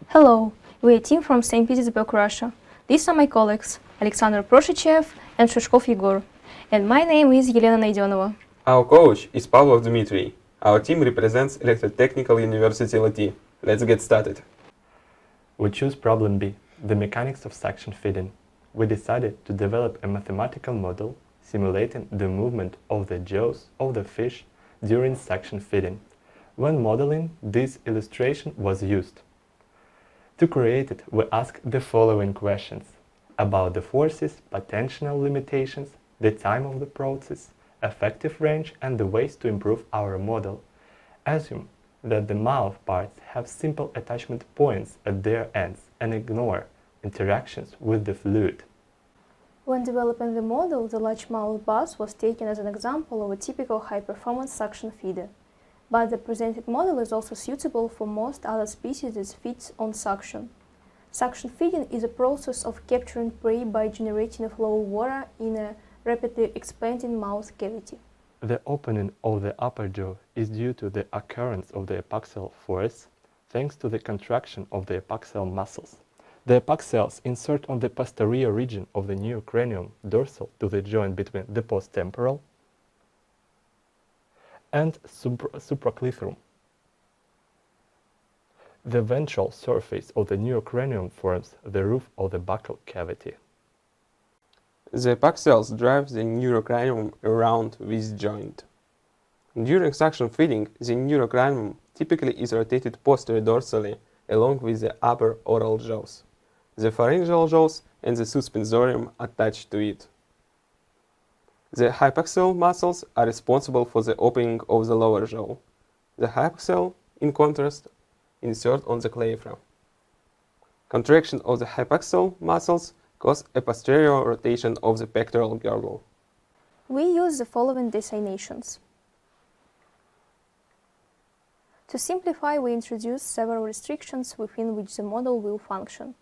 Hello, we're a team from St. Petersburg, Russia. These are my colleagues, Alexander Proshichev and Shishkov Yegor. And my name is Elena Naidenova. Our coach is Pavlov Dmitry. Our team represents Electrotechnical University LT. Let's get started. We choose problem B, the mechanics of suction feeding. We decided to develop a mathematical model simulating the movement of the jaws of the fish during suction feeding. When modeling, this illustration was used. To create it, we asked the following questions about the forces, potential limitations, the time of the process, effective range, and the ways to improve our model. Assume that the mouth parts have simple attachment points at their ends and ignore interactions with the fluid. When developing the model, the largemouth bass was taken as an example of a typical high-performance suction feeder. But the presented model is also suitable for most other species that feeds on suction. Suction feeding is a process of capturing prey by generating a flow of water in a rapidly expanding mouth cavity. The opening of the upper jaw is due to the occurrence of the epaxial force thanks to the contraction of the epaxial muscles. The epaxials insert on the posterior region of the neurocranium dorsal to the joint between the posttemporal and supraclithrum. The ventral surface of the neurocranium forms the roof of the buccal cavity. The epaxials drive the neurocranium around this joint. During suction feeding, the neurocranium typically is rotated posterior-dorsally along with the upper oral jaws. The pharyngeal jaws and the suspensorium attach to it. The hypaxial muscles are responsible for the opening of the lower jaw. The hypaxial, in contrast, insert on the clavicula. Contraction of the hypaxial muscles cause a posterior rotation of the pectoral girdle. We use the following designations. To simplify, we introduce several restrictions within which the model will function.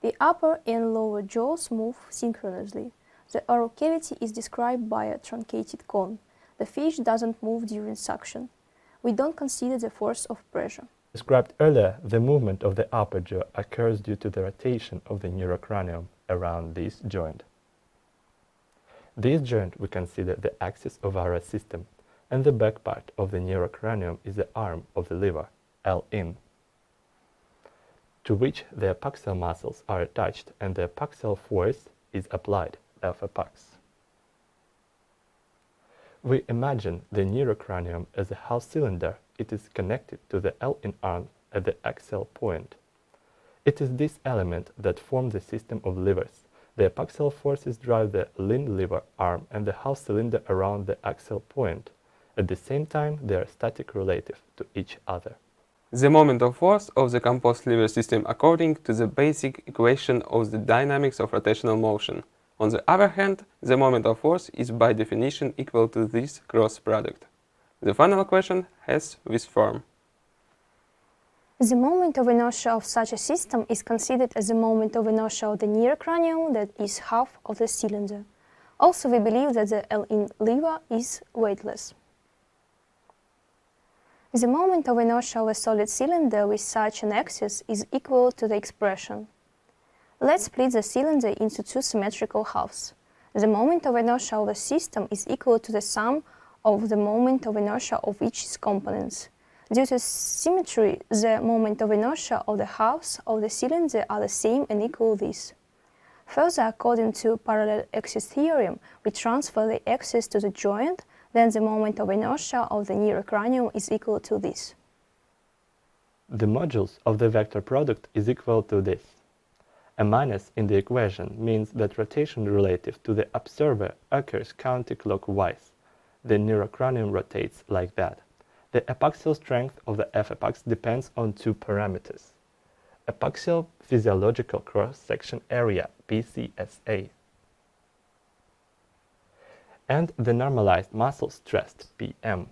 The upper and lower jaws move synchronously. The oral cavity is described by a truncated cone. The fish doesn't move during suction. We don't consider the force of pressure. Described earlier, the movement of the upper jaw occurs due to the rotation of the neurocranium around this joint. This joint we consider the axis of our system, and the back part of the neurocranium is the arm of the liver, L-in, to which the epaxial muscles are attached and the epaxial force is applied, F-epax. We imagine the neurocranium as a half cylinder. It is connected to the L-in arm at the axial point. It is this element that forms the system of livers. The epaxial forces drive the lean liver arm and the half cylinder around the axial point. At the same time, they are static relative to each other. The moment of force of the composed liver system according to the basic equation of the dynamics of rotational motion. On the other hand, the moment of force is by definition equal to this cross product. The final equation has this form. The moment of inertia of such a system is considered as the moment of inertia of the neurocranium that is half of the cylinder. Also, we believe that the L-in liver is weightless. The moment of inertia of a solid cylinder with such an axis is equal to the expression. Let's split the cylinder into two symmetrical halves. The moment of inertia of a system is equal to the sum of the moment of inertia of each its components. Due to symmetry, the moment of inertia of the halves of the cylinder are the same and equal this. Further, according to parallel axis theorem, we transfer the axis to the joint, then the moment of inertia of the neurocranium is equal to this. The modules of the vector product is equal to this. A minus in the equation means that rotation relative to the observer occurs counterclockwise. The neurocranium rotates like that. The epaxial strength of the F-epax depends on two parameters: epaxial physiological cross-section area, PCSA, and the normalized muscle stress, PM.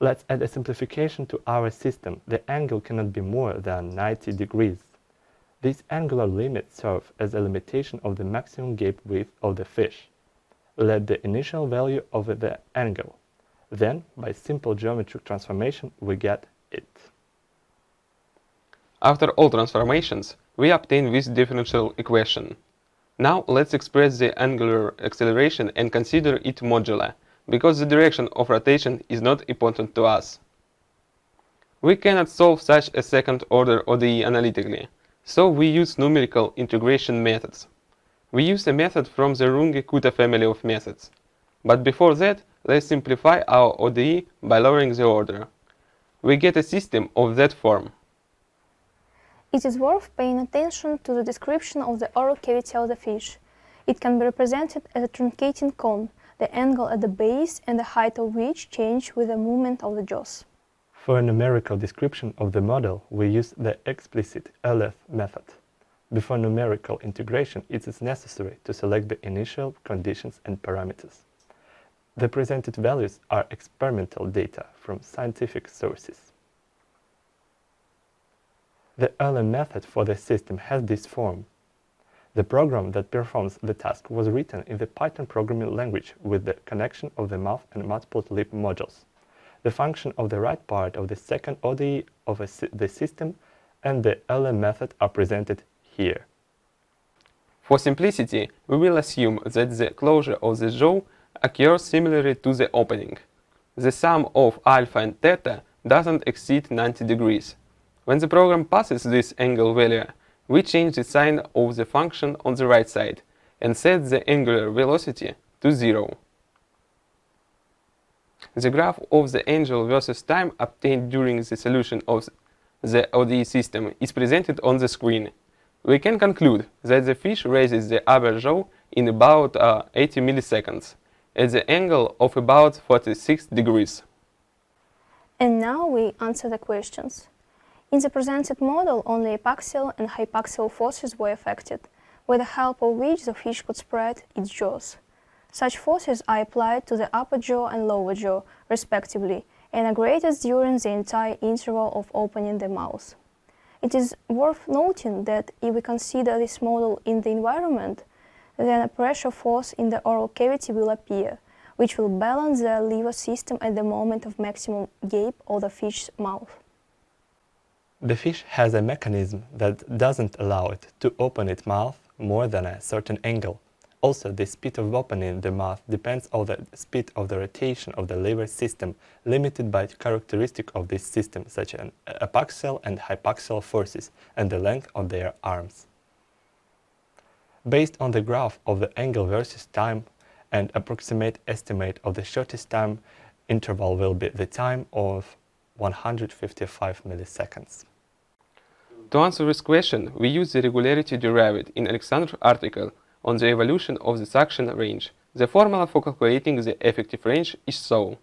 Let's add a simplification to our system. The angle cannot be more than 90 degrees. This angular limit serves as a limitation of the maximum gape width of the fish. Let the initial value of the angle. Then, by simple geometric transformation, we get it. After all transformations, we obtain this differential equation. Now let's express the angular acceleration and consider it modular, because the direction of rotation is not important to us. We cannot solve such a second-order ODE analytically, so we use numerical integration methods. We use a method from the Runge-Kutta family of methods. But before that, let's simplify our ODE by lowering the order. We get a system of that form. It is worth paying attention to the description of the oral cavity of the fish. It can be represented as a truncating cone, the angle at the base and the height of which change with the movement of the jaws. For a numerical description of the model, we use the explicit ELEF method. Before numerical integration, it is necessary to select the initial conditions and parameters. The presented values are experimental data from scientific sources. The ELEF method for the system has this form. The program that performs the task was written in the Python programming language with the connection of the mouth and matplotlib modules. The function of the right part of the second ODE of the system and the ELEF method are presented here. For simplicity, we will assume that the closure of the jaw occurs similarly to the opening. The sum of alpha and theta doesn't exceed 90 degrees. When the program passes this angle value, we change the sign of the function on the right side and set the angular velocity to 0. The graph of the angle versus time obtained during the solution of the ODE system is presented on the screen. We can conclude that the fish raises the upper jaw in about 80 milliseconds, at the angle of about 46 degrees. And now we answer the questions. In the presented model, only apaxial and hypaxial forces were affected, with the help of which the fish could spread its jaws. Such forces are applied to the upper jaw and lower jaw, respectively, and are greatest during the entire interval of opening the mouth. It is worth noting that if we consider this model in the environment, then a pressure force in the oral cavity will appear, which will balance the lever system at the moment of maximum gape of the fish's mouth. The fish has a mechanism that doesn't allow it to open its mouth more than a certain angle. Also, the speed of opening the mouth depends on the speed of the rotation of the lever system, limited by characteristics of this system, such as apaxial and hypaxial forces, and the length of their arms. Based on the graph of the angle versus time, an approximate estimate of the shortest time interval will be the time of 155 milliseconds. To answer this question, we use the regularity derived in Alexander's article on the evolution of the suction range. The formula for calculating the effective range is so.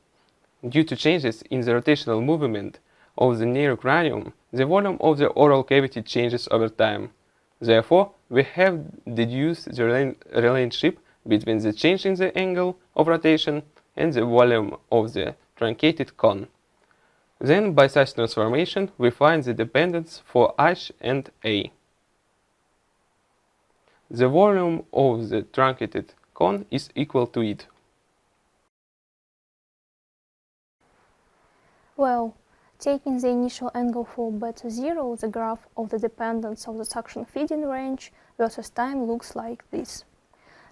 Due to changes in the rotational movement of the neurocranium, the volume of the oral cavity changes over time. Therefore, we have deduced the relationship between the change in the angle of rotation and the volume of the truncated cone. Then, by such transformation, we find the dependence for H and A. The volume of the truncated cone is equal to it. Well, taking the initial angle for beta 0, the graph of the dependence of the suction feeding range versus time looks like this.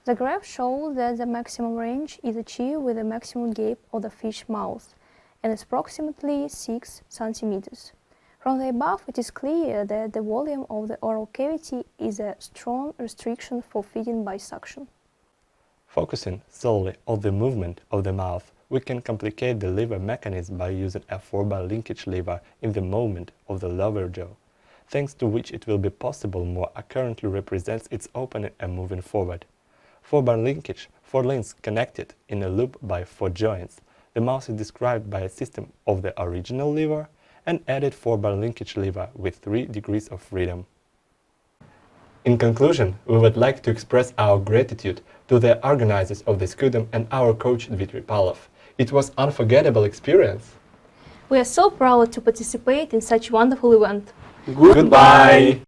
The graph shows that the maximum range is achieved with the maximum gape of the fish mouth, and is approximately 6 centimeters. From the above, it is clear that the volume of the oral cavity is a strong restriction for feeding by suction. Focusing solely on the movement of the mouth, we can complicate the lever mechanism by using a 4-bar linkage lever in the movement of the lower jaw, thanks to which it will be possible more accurately represents its opening and moving forward. 4-bar linkage, 4 links connected in a loop by 4 joints. The mouth is described by a system of the original lever and added 4-bar linkage lever with 3 degrees of freedom. In conclusion, we would like to express our gratitude to the organizers of the Scudem and our coach Dmitry Palov. It was an unforgettable experience. We are so proud to participate in such a wonderful event. Goodbye!